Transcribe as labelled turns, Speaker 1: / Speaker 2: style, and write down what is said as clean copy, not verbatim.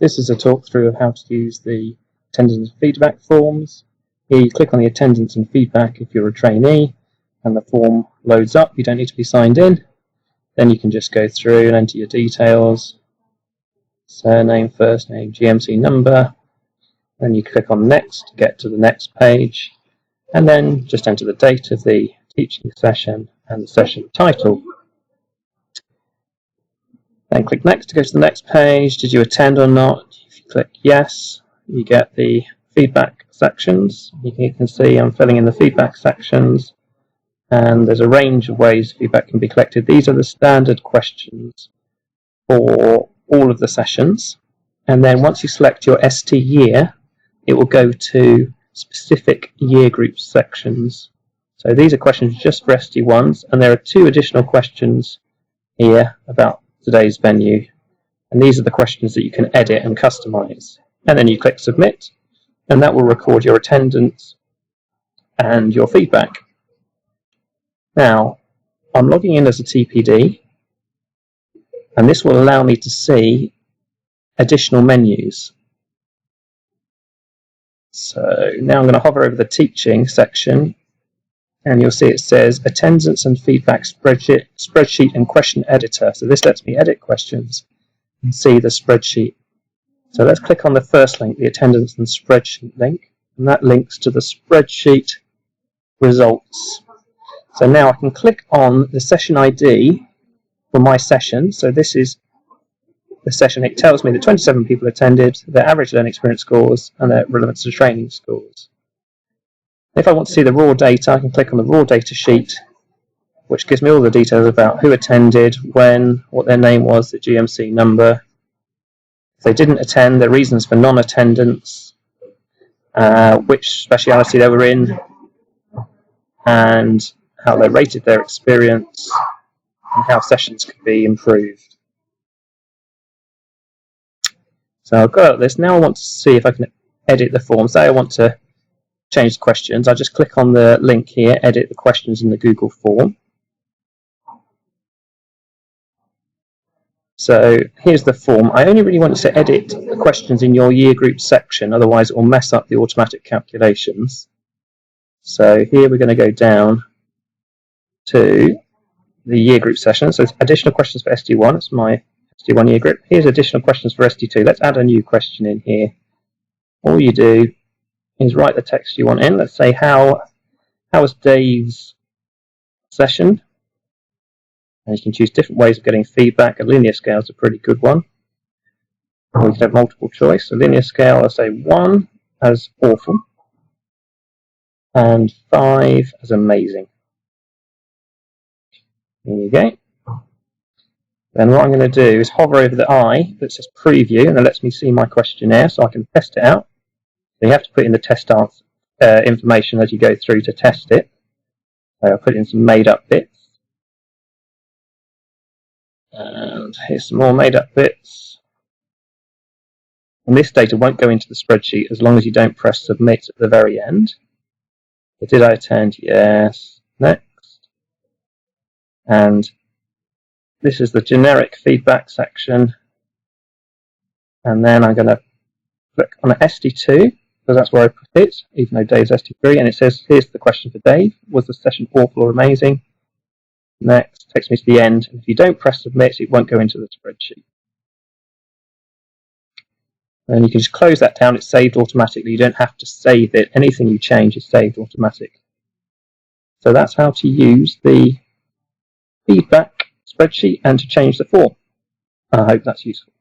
Speaker 1: This is a talk through of how to use the attendance and feedback forms. Here you click on the attendance and feedback if you're a trainee, and the form loads up. You don't need to be signed in. Then you can just go through and enter your details, surname, first name, GMC number. Then you click on next to get to the next page, and then just enter the date of the teaching session and the session title. Then click next to go to the next page. Did you attend or not? If you click yes, you get the feedback sections. You can see I'm filling in the feedback sections, and there's a range of ways feedback can be collected. These are the standard questions for all of the sessions, and then once you select your ST year, it will go to specific year group sections. So these are questions just for ST1s, and there are 2 additional questions here about today's venue, and these are the questions that you can edit and customize. And then you click submit, and that will record your attendance and your feedback. Now, I'm logging in as a TPD, and this will allow me to see additional menus. So now I'm going to hover over the teaching section, and you'll see it says attendance and feedback spreadsheet and question editor. So this lets me edit questions and see the spreadsheet. So let's click on the first link, the attendance and spreadsheet link, and that links to the spreadsheet results. So now I can click on the session ID for my session. So this is the session. It tells me that 27 people attended, their average learning experience scores, and their relevance to training scores. If I want to see the raw data, I can click on the raw data sheet, which gives me all the details about who attended, when, what their name was, the GMC number. If they didn't attend, their reasons for non-attendance, which speciality they were in, and how they rated their experience, and how sessions could be improved. So I've got this. Now I want to see if I can edit the form. Say I want to change the questions. I just click on the link here, edit the questions in the Google form. So here's the form. I only really want to edit the questions in your year group section, otherwise it will mess up the automatic calculations. So here we're going to go down to the year group session. So additional questions for ST1, it's my ST1 year group. Here's additional questions for ST2. Let's add a new question in here. All you do is write the text you want in. Let's say, how was Dave's session? And you can choose different ways of getting feedback. A linear scale is a pretty good one. Or you can have multiple choice. A linear scale, I'll say 1 as awful, and 5 as amazing. There you go. Then what I'm going to do is hover over the I that says preview, and it lets me see my questionnaire so I can test it out. So you have to put in the test answer information as you go through to test it. So I'll put in some made up bits. And here's some more made up bits. And this data won't go into the spreadsheet as long as you don't press submit at the very end. So did I attend? Yes. Next. And this is the generic feedback section. And then I'm going to click on ST2, because that's where I put it, even though Dave's ST3. And it says, here's the question for Dave. Was the session awful or amazing? Next, takes me to the end. And if you don't press submit, it won't go into the spreadsheet. And you can just close that down. It's saved automatically. You don't have to save it. Anything you change is saved automatically. So that's how to use the feedback spreadsheet and to change the form. I hope that's useful.